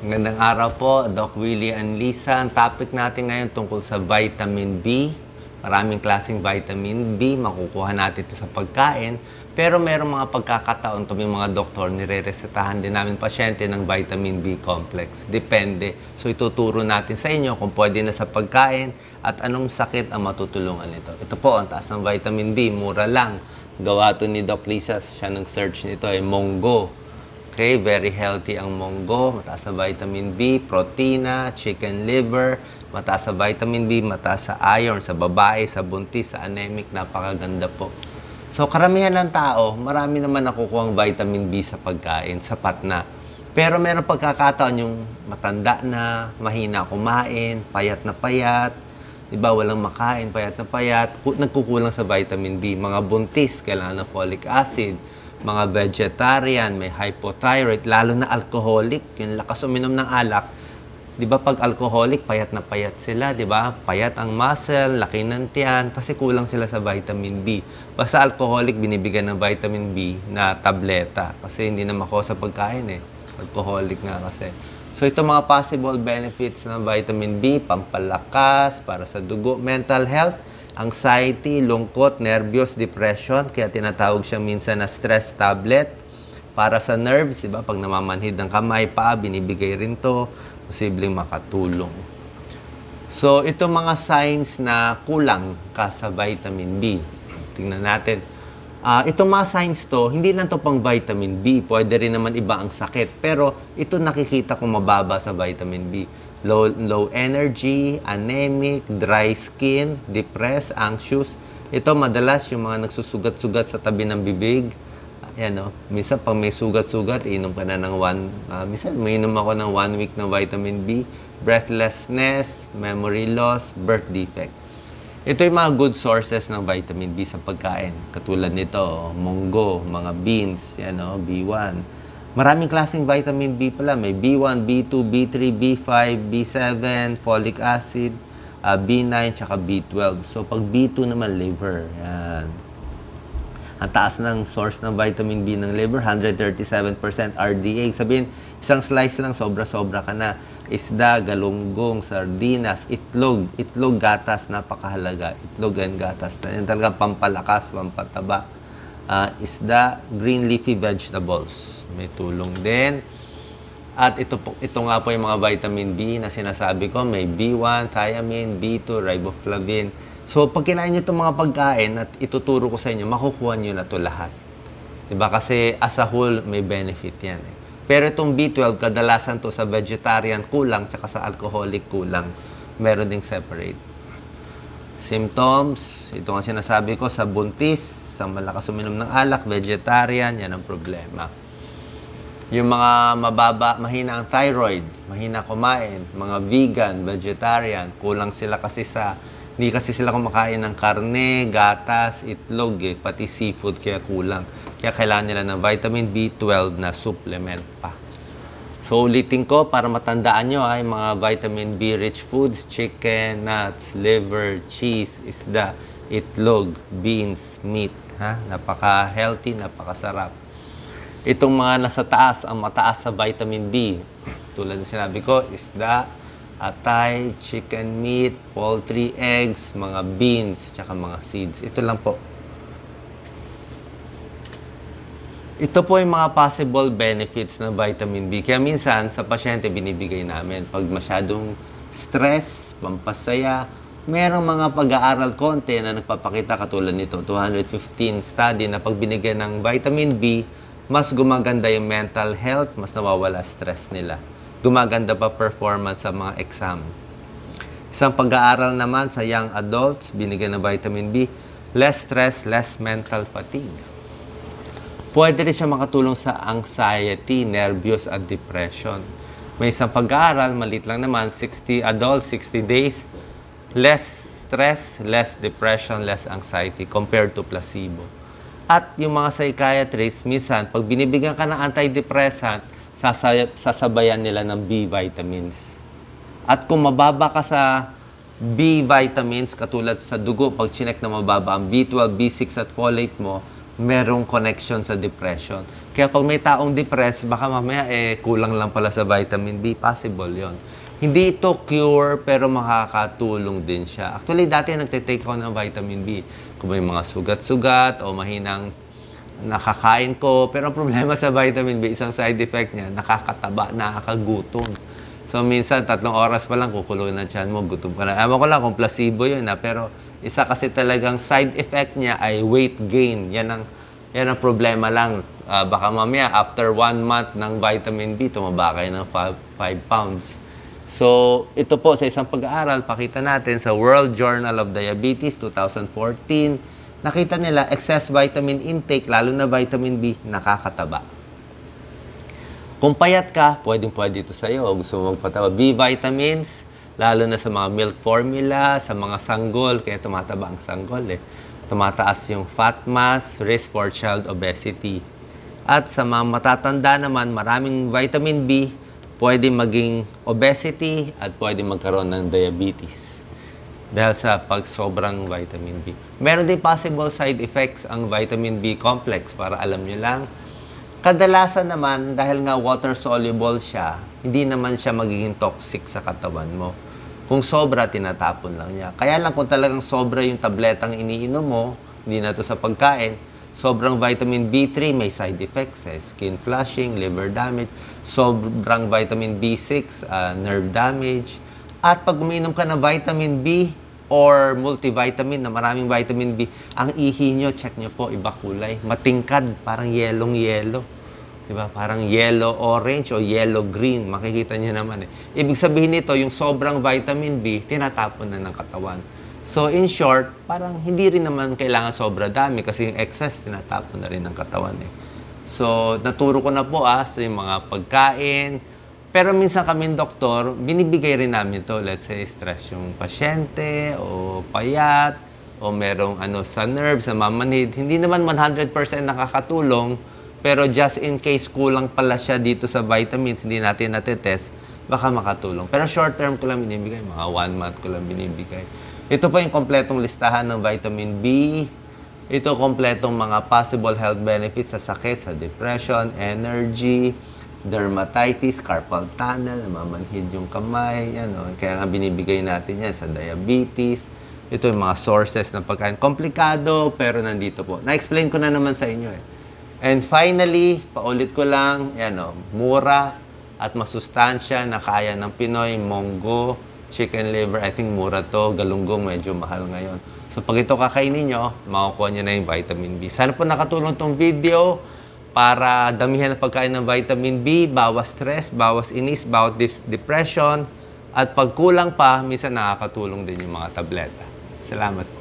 Magandang araw po, Doc Willie and Lisa. Ang topic natin ngayon tungkol sa vitamin B. Maraming klaseng vitamin B, makukuha natin ito sa pagkain. Pero merong mga pagkakataon kaming mga doktor, nire-resetahan din namin pasyente ng vitamin B complex. Depende. So ituturo natin sa inyo kung pwede na sa pagkain at anong sakit ang matutulungan nito. Ito po, ang taas ng vitamin B, mura lang. Gawa to ni Doc Lisa, siya nag-search nito ay Mongo. Okay, very healthy ang monggo, mataas sa vitamin B, protina, chicken liver, mataas sa vitamin B, mataas sa iron, sa babae, sa buntis, sa anemic, napakaganda po. So, karamihan ng tao, marami naman nakukuha ang vitamin B sa pagkain, sapat na. Pero meron pagkakataon yung matanda na, mahina kumain, payat na payat, diba, walang makain, payat na payat, nagkukulang sa vitamin B. Mga buntis, kailangan ng folic acid, mga vegetarian, may hypothyroid, lalo na alcoholic, yung lakas uminom ng alak. 'Di ba pag alcoholic, payat na payat sila, 'di ba? Payat ang muscle, laki ng tiyan kasi kulang sila sa vitamin B. Basta alcoholic, binibigyan ng vitamin B na tableta kasi hindi na makuha sa pagkain eh. Alcoholic nga kasi. So ito mga possible benefits ng vitamin B, pampalakas, para sa dugo, mental health, anxiety, lungkot, nervyos, depression, kaya tinatawag siya minsan na stress tablet. Para sa nerves, diba? Pag namamanhid ng kamay, paa, binibigay rin to, posibleng makatulong. So, ito mga signs na kulang ka sa vitamin B. Tingnan natin. Itong mga signs to, hindi lang to pang vitamin B. Pwede rin naman iba ang sakit. Pero ito nakikita kong mababa sa vitamin B. Low energy, anemic, dry skin, depressed, anxious. Ito madalas yung mga nagsusugat-sugat sa tabi ng bibig. Ayan o. Minsan pag may sugat-sugat, inom ka na ng minsan may inom ako ng 1 week ng vitamin B. Breathlessness, memory loss, birth defect. Ito yung mga good sources ng vitamin B sa pagkain. Katulad nito, monggo, mga beans, yan o, B1. Maraming klaseng vitamin B pala. May B1, B2, B3, B5, B7, folic acid, B9, tsaka B12. So, pag B2 naman, liver. Yan. Ang taas ng source ng vitamin B ng liver, 137% RDA. Sabihin, isang slice lang, sobra-sobra ka na. Isda, galunggong, sardinas, itlog. Itlog, gatas, napakahalaga. Itlog and gatas. Yan talagang pampalakas, pampataba. Isda, green leafy vegetables. May tulong din. At ito nga po yung mga vitamin B na sinasabi ko. May B1, thiamine, B2, riboflavin. So, pag kinain nyo itong mga pagkain at ituturo ko sa inyo, makukuha nyo na ito lahat. Diba? Kasi as a whole, may benefit yan. Pero itong B12, kadalasan to sa vegetarian kulang, tsaka sa alcoholic kulang. Meron ding separate. Symptoms, ito nga sinasabi ko, sa buntis, sa malakas uminom ng alak, vegetarian, yan ang problema. Yung mga mahina ang thyroid, mahina kumain, mga vegan, vegetarian, kulang sila kasi hindi kasi sila kumakain ng karne, gatas, itlog, pati seafood, kaya kulang. Kaya kailangan nila ng vitamin B12 na supplement pa. So, ulitin ko para matandaan nyo ay mga vitamin B-rich foods, chicken, nuts, liver, cheese, isda, itlog, beans, meat. Napaka-healthy, napakasarap. Itong mga nasa taas, ang mataas sa vitamin B, tulad ng sinabi ko, isda, atay, chicken meat, poultry, eggs, mga beans, tsaka mga seeds. Ito lang po. Ito po yung mga possible benefits ng vitamin B. Kaya minsan, sa pasyente, binibigay namin. Pag masyadong stress, pampasaya, merong mga pag-aaral konti na nagpapakita katulad nito, 215 study na pag binigyan ng vitamin B, mas gumaganda yung mental health, mas nawawala stress nila. Gumaganda pa performance sa mga exam. Isang pag-aaral naman sa young adults, binigyan ng vitamin B, less stress, less mental fatigue. Pwede rin siya makatulong sa anxiety, nervyos at depression. May isang pag-aaral, maliit lang naman, 60 adults, 60 days, less stress, less depression, less anxiety compared to placebo. At yung mga psychiatrists, minsan, pag binibigyan ka ng antidepressant, sasabayan nila ng B vitamins. At kung mababa ka sa B vitamins, katulad sa dugo, pag chinek na mababa ang B12, B6 at folate mo, merong connection sa depression. Kaya pag may taong depressed, baka mamaya kulang lang pala sa vitamin B. Possible yon. Hindi ito cure, pero makakatulong din siya. Actually, dati nagtitake ako ng vitamin B. Kung may mga sugat-sugat o mahinang nakakain ko. Pero ang problema sa vitamin B, isang side effect niya, nakakataba, nakakagutom. So, minsan, 3 oras pa lang, kukulong na tiyan mo, gutom ka na. Ewan ko lang kung placebo yun, pero isa kasi talagang side effect niya ay weight gain. Yan ang problema lang. Baka mamaya, after 1 month ng vitamin B, tumaba kayo ng 5 pounds. So, ito po sa isang pag-aaral, pakita natin sa World Journal of Diabetes 2014, nakita nila excess vitamin intake, lalo na vitamin B, nakakataba. Kung payat ka, pwede ito sa'yo. Gusto mo magpataba. B vitamins, lalo na sa mga milk formula, sa mga sanggol, kaya tumataba ang sanggol Tumataas yung fat mass, risk for child obesity. At sa mga matatanda naman, maraming vitamin B, pwede maging obesity at pwede magkaroon ng diabetes dahil sa sobrang vitamin B. Meron din possible side effects ang vitamin B complex, para alam nyo lang. Kadalasan naman, dahil nga water-soluble siya, hindi naman siya magiging toxic sa katawan mo. Kung sobra, tinatapon lang niya. Kaya lang kung talagang sobra yung tabletang iniinom mo, hindi na to sa pagkain, sobrang vitamin B3 may side effects, skin flushing, liver damage. Sobrang vitamin B6, nerve damage. At pag uminom ka ng vitamin B or multivitamin na maraming vitamin B, ang ihi nyo, check nyo po, iba kulay. Matingkad, parang yellow-yellow. Diba? Parang yellow-orange o yellow-green. Makikita nyo naman Ibig sabihin nito, yung sobrang vitamin B, tinatapon na ng katawan. So, in short, parang hindi rin naman kailangan sobra dami kasi yung excess, tinatapon na rin ng katawan So, naturo ko na po sa yung mga pagkain. Pero minsan kami doktor, binibigay rin namin to. Let's say, stress yung pasyente o payat o merong sa nerves, sa mamanhid. Hindi naman 100% nakakatulong, pero just in case kulang pala siya dito sa vitamins, hindi natin natetest, baka makatulong. Pero short term ko lang binibigay, mga 1 month ko lang binibigay. Ito po yung kompletong listahan ng vitamin B. Ito kompletong mga possible health benefits sa sakit, sa depression, energy, dermatitis, carpal tunnel, mamanhid yung kamay. Kaya nga binibigay natin yan sa diabetes. Ito yung mga sources ng pagkain. Komplikado, pero nandito po. Na-explain ko na naman sa inyo And finally, paulit ko lang, mura at masustansya na kaya ng Pinoy, monggo, chicken liver, I think mura to, galunggong medyo mahal ngayon. So pag ito kakainin nyo, makukuha nyo na yung vitamin B. Sana po nakatulong tong video para damihan ang pagkain ng vitamin B, bawas stress, bawas inis, bawas depression, at pag kulang pa, minsan nakakatulong din yung mga tableta. Salamat po.